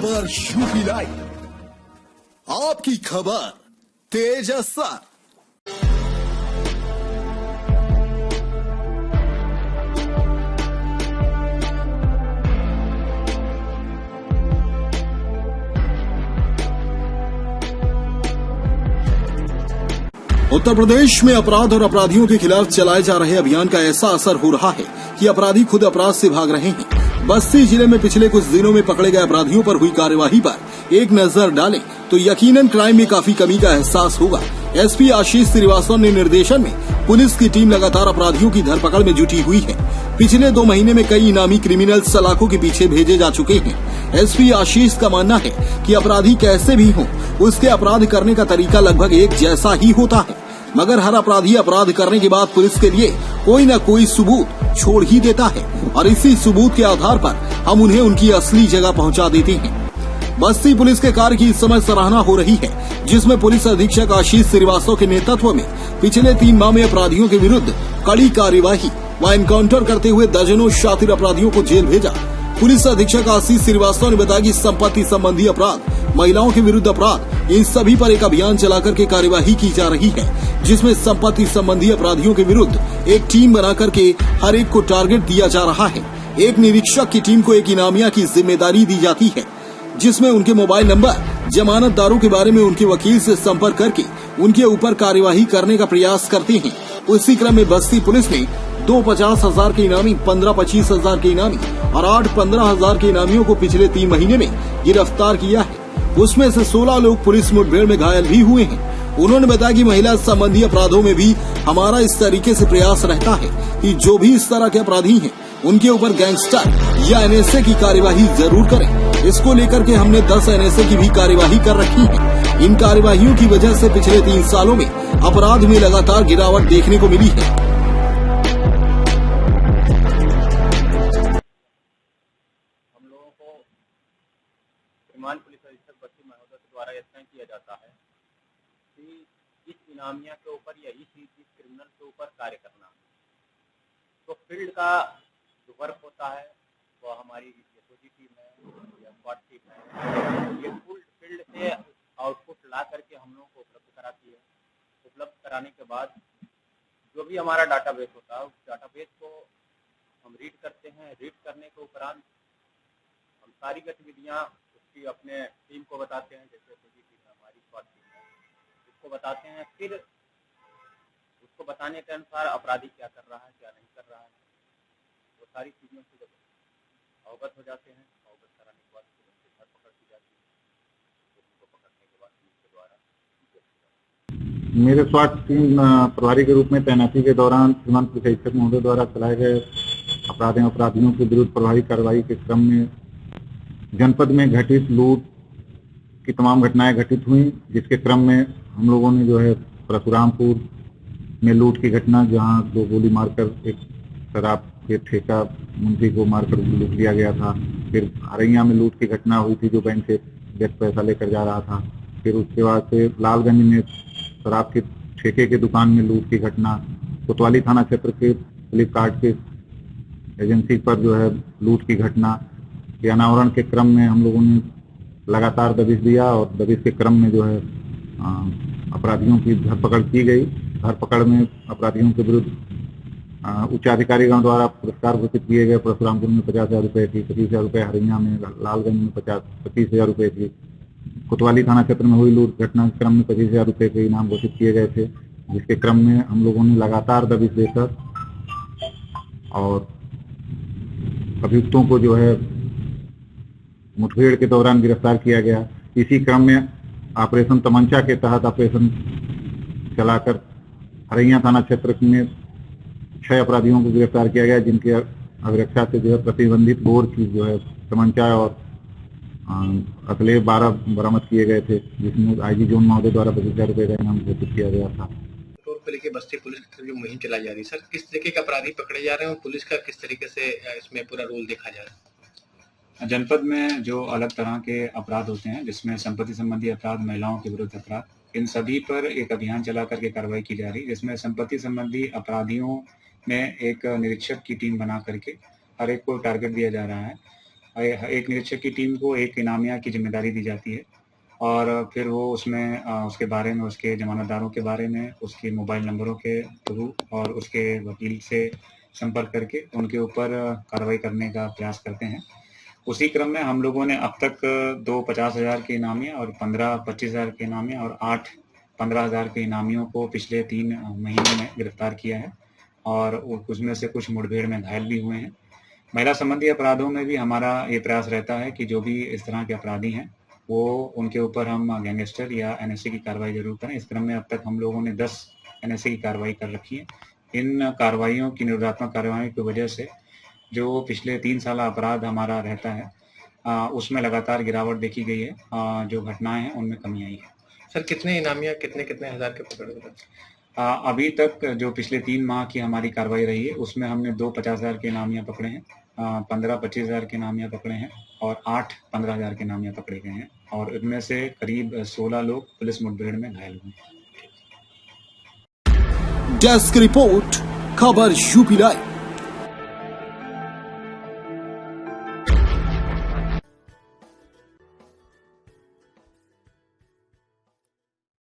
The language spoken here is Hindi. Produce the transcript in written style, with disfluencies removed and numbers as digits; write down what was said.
खबर यूपी लाइव, आपकी खबर तेज असर। उत्तर प्रदेश में अपराध और अपराधियों के खिलाफ चलाए जा रहे अभियान का ऐसा असर हो रहा है कि अपराधी खुद अपराध से भाग रहे हैं। बस्ती जिले में पिछले कुछ दिनों में पकड़े गए अपराधियों पर हुई कार्यवाही पर एक नजर डालें तो यकीनन क्राइम में काफी कमी का एहसास होगा। एसपी आशीष श्रीवास्तव ने निर्देशन में पुलिस की टीम लगातार अपराधियों की धरपकड़ में जुटी हुई है। पिछले 2 महीने में कई इनामी क्रिमिनल सलाखों के पीछे भेजे जा चुके हैं। एसपी आशीष का मानना है कि अपराधी कैसे भी हों, उसके अपराध करने का तरीका लगभग एक जैसा ही होता है, मगर हर अपराधी अपराध करने के बाद पुलिस के लिए कोई न कोई सबूत छोड़ ही देता है और इसी सबूत के आधार पर हम उन्हें उनकी असली जगह पहुंचा देते हैं। बस्ती पुलिस के कार्य की इस समय सराहना हो रही है, जिसमें पुलिस अधीक्षक आशीष श्रीवास्तव के नेतृत्व में पिछले 3 माह में अपराधियों के विरुद्ध कड़ी कार्यवाही व एनकाउंटर करते हुए दर्जनों शातिर अपराधियों को जेल भेजा। पुलिस अधीक्षक आशीष श्रीवास्तव ने बताया कि संपत्ति संबंधी अपराध, महिलाओं के विरुद्ध अपराध, इन सभी पर एक अभियान चलाकर के कार्यवाही की जा रही है, जिसमें संपत्ति संबंधी अपराधियों के विरुद्ध एक टीम बना करके हर एक को टारगेट दिया जा रहा है। एक निरीक्षक की टीम को एक इनामिया की जिम्मेदारी दी जाती है, जिसमें उनके मोबाइल नंबर, जमानतदारों के बारे में उनके वकील से संपर्क करके उनके ऊपर कार्यवाही करने का प्रयास करते हैं। उसी क्रम में बस्ती पुलिस ने 2 50,000 के इनामी, 15 25,000 के इनामी और 8 15,000 के इनामियों को पिछले 3 महीने में गिरफ्तार किया है। उसमें से 16 लोग पुलिस मुठभेड़ में घायल भी हुए हैं। उन्होंने बताया कि महिला संबंधी अपराधों में भी हमारा इस तरीके से प्रयास रहता है कि जो भी इस तरह के अपराधी हैं, उनके ऊपर गैंगस्टर या एनएसए की कार्यवाही जरूर करें। इसको लेकर के हमने 10 एनएसए की भी कार्यवाही कर रखी है। इन कार्यवाहियों की वजह से पिछले 3 सालों में अपराध में लगातार गिरावट देखने को मिली है। हम लोगों को श्रीमान पुलिस अधीक्षक बस्ती महोदय द्वारा यह तय किया जाता है कि इस इनामिया के ऊपर या इस क्रिमिनल के ऊपर कार्य करना। तो फील्ड का जो वर्क होता है वो हमारी एसओजी टीम है या स्क्वाड टीम है, ये फील्ड से आउटपुट ला करके हम लोगों को उपलब्ध कराती है। उपलब्ध कराने के बाद जो भी हमारा डाटाबेस होता है, उस डाटाबेस को हम रीड करते हैं। रीड करने के उपरांत हम सारी गतिविधियाँ उसकी अपने टीम को बताते हैं, जैसे एसओजी टीम है, हमारी स्क्वाड टीम है, उसको बताते हैं। फिर उसको बताने के अनुसार अपराधी क्या कर रहा है, क्या नहीं कर रहा है, वो सारी चीज़ों से जब अवगत हो जाते हैं, अवगत कराने के बाद फिर उनकी धरपकड़ की जाती है। फिर उनको पकड़ने के बाद पुलिस के द्वारा मेरे स्वास्थ्य टीम प्रभारी के रूप में तैनाती के दौरान श्रीमान पुलिस अधीक्षक महोदय द्वारा चलाए गए अपराधियों के विरुद्ध प्रभावी कार्रवाई के क्रम में जनपद में घटित लूट की तमाम घटनाएं घटित हुई, जिसके क्रम में हम लोगों ने जो है परशुरामपुर में लूट की घटना, जहां 2 गोली मारकर एक शराब के ठेका मुंशी को मारकर लूट लिया गया था। फिर हरैया में लूट की घटना हुई थी, जो बैंक से व्यक्ति पैसा लेकर जा रहा था। फिर उसके बाद से लालगंज में शराब के ठेके के दुकान में लूट की घटना, कोतवाली थाना क्षेत्र के फ्लिपकार्ट के एजेंसी पर जो है लूट की घटना के अनावरण के क्रम में हम लोगों ने लगातार दबिश दिया और दबिश के क्रम में जो है अपराधियों की धरपकड़ की गई। धरपकड़ में अपराधियों के विरुद्ध उच्चाधिकारीगण द्वारा पुरस्कार घोषित किए गए। परशुरामपुर में 50,000 रुपये की, 25,000 रुपये हरैया में, लालगंज में 25,000 रुपये की, कोतवाली थाना क्षेत्र में हुई लूट घटना के क्रम में 25,000 रुपये के इनाम घोषित किए गए थे, जिसके क्रम में हम लोगों ने लगातार दबिश देकर और अभियुक्तों को जो है मुठभेड़ के दौरान गिरफ्तार किया गया। इसी क्रम में ऑपरेशन तमंचा के तहत ऑपरेशन चलाकर हरैया थाना क्षेत्र में 6 अपराधियों को गिरफ्तार किया गया, जिनके अभिरक्षा से जो है प्रतिबंधित बोर की जो है तमंचा और असले 12 बरामद किए गए थे, जिसमें आईजी जोन महोदय द्वारा 25,000 रुपये का इनाम घोषित किया गया था। को लेकर बस्ती पुलिस की जो मुहिम चलाई जा रही है, सर किस तरीके के अपराधी पकड़े जा रहे हैं और पुलिस का किस तरीके से इसमें पूरा रोल देखा जा रहा है? जनपद में जो अलग तरह के अपराध होते हैं, जिसमें संपत्ति संबंधी अपराध, महिलाओं के विरुद्ध अपराध, इन सभी पर एक अभियान चला करके कार्रवाई की जा रही है, जिसमें संपत्ति संबंधी अपराधियों में एक निरीक्षक की टीम बना करके हर एक को टारगेट दिया जा रहा है एक निरीक्षक की टीम को एक इनामिया की जिम्मेदारी दी जाती है और फिर वो उसमें उसके बारे में, उसके जमानतदारों के बारे में, उसके मोबाइल नंबरों के थ्रू और उसके वकील से संपर्क करके उनके ऊपर कार्रवाई करने का प्रयास करते हैं। उसी क्रम में हम लोगों ने अब तक 2 50,000 के इनामिया और 15 25,000 के इनामिया और 8 15,000 के इनामियों को पिछले 3 महीनों में गिरफ्तार किया है और उसमें से कुछ मुठभेड़ में घायल भी हुए हैं। महिला संबंधी अपराधों में भी हमारा ये प्रयास रहता है कि जो भी इस तरह के अपराधी हैं वो उनके ऊपर हम गैंगस्टर या एनएसए की कार्रवाई जरूर करें। इस क्रम में अब तक हम लोगों ने 10 एनएसए की कार्रवाई कर रखी है। इन कार्रवाइयों की, निरोधात्मक कार्रवाइयों की वजह से जो पिछले 3 साल अपराध हमारा रहता है उसमें लगातार गिरावट देखी गई है। जो घटनाएं हैं उनमें कमी आई है। सर कितने इनामिया कितने हजार के पकड़े गए? अभी तक जो पिछले 3 माह की हमारी कार्रवाई रही है उसमें हमने 2 50,000 के इनामिया पकड़े हैं, 15 25,000 के इनामिया पकड़े हैं और 8 15,000 के इनामिया पकड़े गए हैं और इनमें से करीब 16 लोग पुलिस मुठभेड़ में घायल हुए हैं। डेस्क रिपोर्ट, खबर यूपी लाइव।